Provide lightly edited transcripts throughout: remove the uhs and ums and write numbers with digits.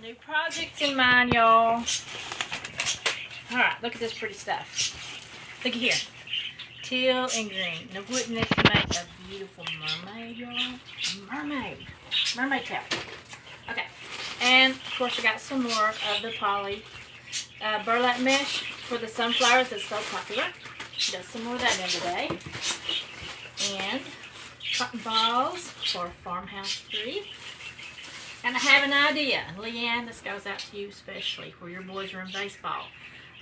new projects in mind, y'all. Alright, look at this pretty stuff. Look at here. Teal and green. Now wouldn't this make a beautiful mermaid, y'all? Mermaid tail. Okay. And of course I got some more of the poly burlap mesh for the sunflowers that's so popular. Got some more of that in today. And cotton balls for farmhouse tree. And I have an idea. Leanne, this goes out to you especially where your boys are in baseball.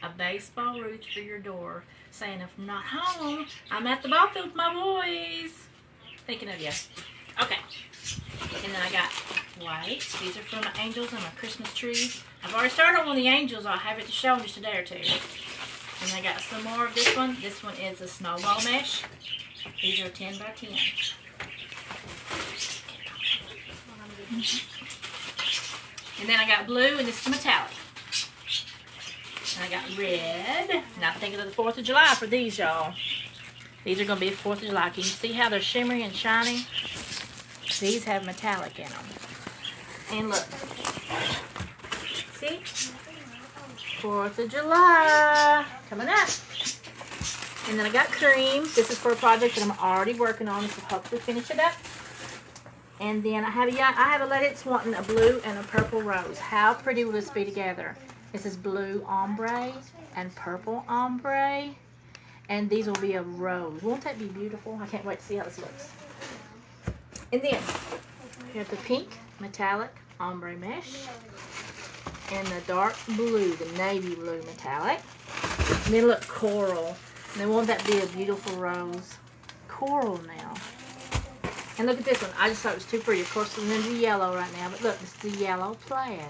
A baseball wreath for your door saying, if I'm not home, I'm at the ball field with my boys. Thinking of you. Okay. And then I got whites. These are for my angels and my Christmas trees. I've already started on one of the angels. I'll have it to show in just a day or two. And I got some more of this one. This one is a snowball mesh. These are 10 by 10. And then I got blue, and this is metallic. And I got red. Now thinking of the 4th of July for these, y'all. These are going to be the 4th of July. Can you see how they're shimmery and shiny? These have metallic in them. And look. See? 4th of July. Coming up. And then I got cream. This is for a project that I'm already working on. So hopefully finish it up. And then I have a Let's wanting a blue and a purple rose. How pretty will this be together? This is blue ombre and purple ombre. And these will be a rose. Won't that be beautiful? I can't wait to see how this looks. And then we have the pink metallic ombre mesh. And the dark blue, the navy blue metallic. And then look, coral. And then won't that be a beautiful rose? Coral now. And look at this one. I just thought it was too pretty. Of course, it's in the yellow right now. But look, it's the yellow plaid.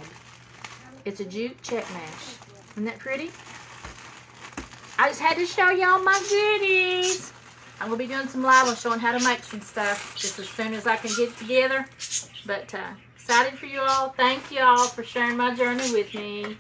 It's a jute check mesh. Isn't that pretty? I just had to show y'all my goodies. I'm going to be doing some live on showing how to make some stuff just as soon as I can get it together. But excited for you all. Thank you all for sharing my journey with me.